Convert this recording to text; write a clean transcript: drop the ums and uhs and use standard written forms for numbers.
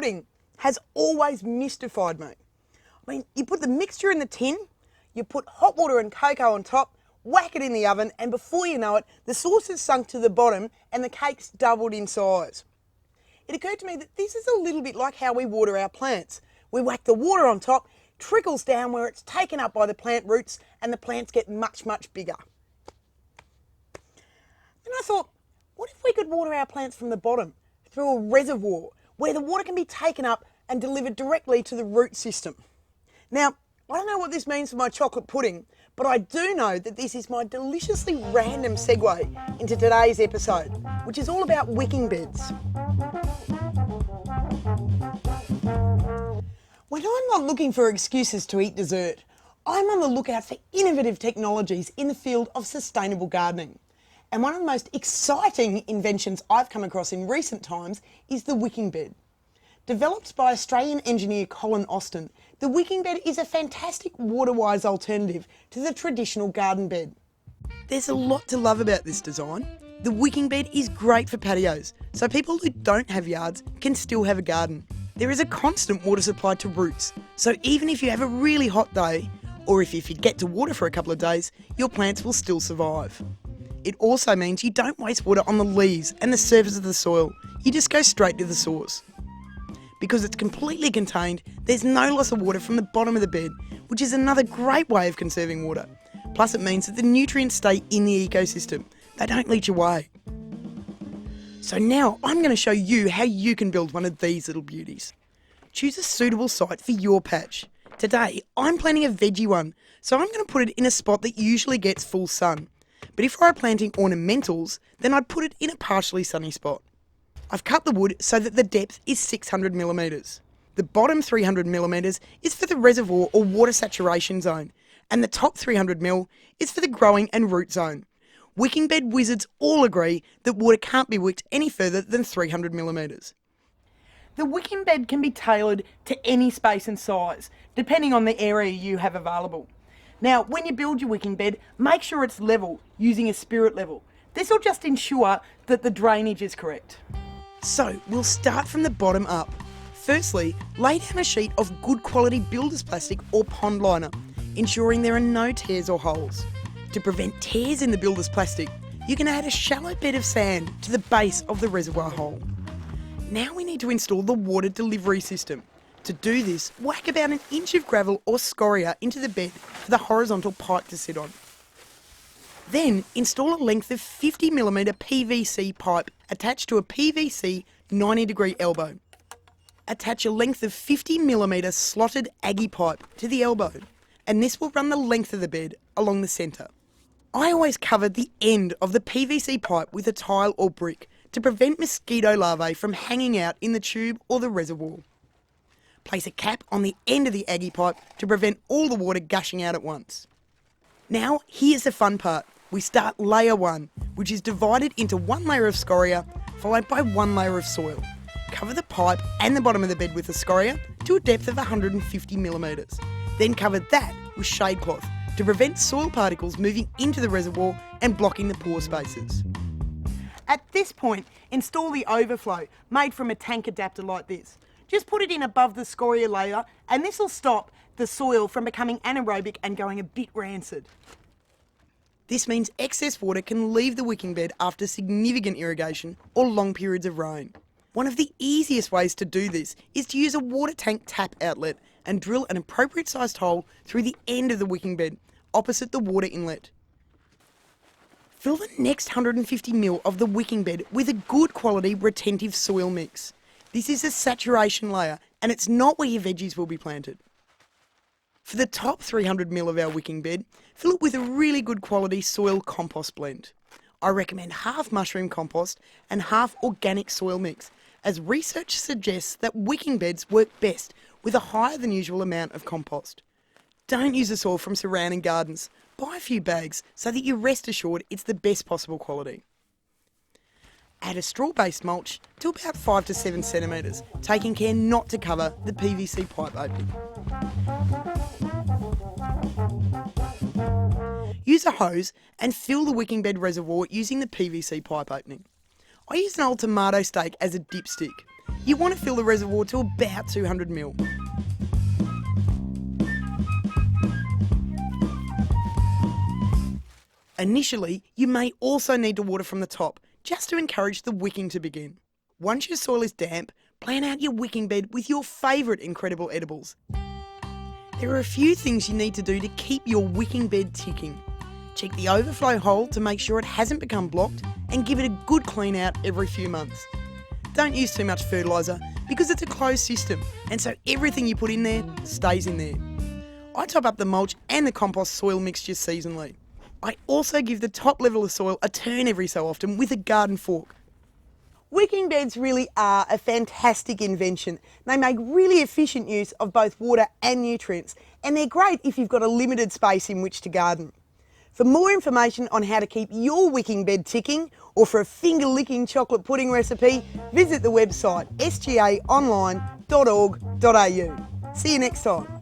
pudding has always mystified me. I mean, you put the mixture in the tin, you put hot water and cocoa on top, whack it in the oven, and before you know it, the sauce has sunk to the bottom and the cake's doubled in size. It occurred to me that this is a little bit like how we water our plants. We whack the water on top, trickles down where it's taken up by the plant roots, and the plants get much, much bigger. And I thought, what if we could water our plants from the bottom through a reservoir where the water can be taken up and delivered directly to the root system? Now, I don't know what this means for my chocolate pudding, but I do know that this is my deliciously random segue into today's episode, which is all about wicking beds. When I'm not looking for excuses to eat dessert, I'm on the lookout for innovative technologies in the field of sustainable gardening. And one of the most exciting inventions I've come across in recent times is the wicking bed. Developed by Australian engineer Colin Austin, the wicking bed is a fantastic water-wise alternative to the traditional garden bed. There's a lot to love about this design. The wicking bed is great for patios, so people who don't have yards can still have a garden. There is a constant water supply to roots, so even if you have a really hot day, or if you forget to water for a couple of days, your plants will still survive. It also means you don't waste water on the leaves and the surface of the soil. You just go straight to the source. Because it's completely contained, there's no loss of water from the bottom of the bed, which is another great way of conserving water. Plus it means that the nutrients stay in the ecosystem. They don't leach away. So now I'm going to show you how you can build one of these little beauties. Choose a suitable site for your patch. Today I'm planting a veggie one, so I'm going to put it in a spot that usually gets full sun. But if I were planting ornamentals, then I'd put it in a partially sunny spot. I've cut the wood so that the depth is 600 millimetres. The bottom 300 millimetres is for the reservoir or water saturation zone, and the top 300 mil is for the growing and root zone. Wicking bed wizards all agree that water can't be wicked any further than 300 millimetres. The wicking bed can be tailored to any space and size, depending on the area you have available. Now, when you build your wicking bed, make sure it's level, using a spirit level. This will just ensure that the drainage is correct. So, we'll start from the bottom up. Firstly, lay down a sheet of good quality builder's plastic or pond liner, ensuring there are no tears or holes. To prevent tears in the builder's plastic, you can add a shallow bed of sand to the base of the reservoir hole. Now we need to install the water delivery system. To do this, whack about an inch of gravel or scoria into the bed for the horizontal pipe to sit on. Then install a length of 50mm PVC pipe attached to a PVC 90-degree elbow. Attach a length of 50mm slotted Aggie pipe to the elbow, and this will run the length of the bed along the centre. I always cover the end of the PVC pipe with a tile or brick to prevent mosquito larvae from hanging out in the tube or the reservoir. Place a cap on the end of the Aggie pipe to prevent all the water gushing out at once. Now, here's the fun part. We start layer 1, which is divided into one layer of scoria, followed by one layer of soil. Cover the pipe and the bottom of the bed with the scoria to a depth of 150 millimetres. Then cover that with shade cloth to prevent soil particles moving into the reservoir and blocking the pore spaces. At this point, install the overflow, made from a tank adapter like this. Just put it in above the scoria layer, and this will stop the soil from becoming anaerobic and going a bit rancid. This means excess water can leave the wicking bed after significant irrigation or long periods of rain. One of the easiest ways to do this is to use a water tank tap outlet and drill an appropriate sized hole through the end of the wicking bed, opposite the water inlet. Fill the next 150ml of the wicking bed with a good quality retentive soil mix. This is a saturation layer, and it's not where your veggies will be planted. For the top 300ml of our wicking bed, fill it with a really good quality soil compost blend. I recommend half mushroom compost and half organic soil mix, as research suggests that wicking beds work best with a higher than usual amount of compost. Don't use the soil from surrounding gardens. Buy a few bags so that you rest assured it's the best possible quality. Add a straw-based mulch to about 5 to 7 centimetres, taking care not to cover the PVC pipe opening. Use a hose and fill the wicking bed reservoir using the PVC pipe opening. I use an old tomato stake as a dipstick. You want to fill the reservoir to about 200 ml. Initially, you may also need to water from the top, just to encourage the wicking to begin. Once your soil is damp, plan out your wicking bed with your favourite incredible edibles. There are a few things you need to do to keep your wicking bed ticking. Check the overflow hole to make sure it hasn't become blocked and give it a good clean out every few months. Don't use too much fertiliser because it's a closed system and so everything you put in there stays in there. I top up the mulch and the compost soil mixtures seasonally. I also give the top level of soil a turn every so often with a garden fork. Wicking beds really are a fantastic invention. They make really efficient use of both water and nutrients, and they're great if you've got a limited space in which to garden. For more information on how to keep your wicking bed ticking, or for a finger-licking chocolate pudding recipe, visit the website sgaonline.org.au. See you next time.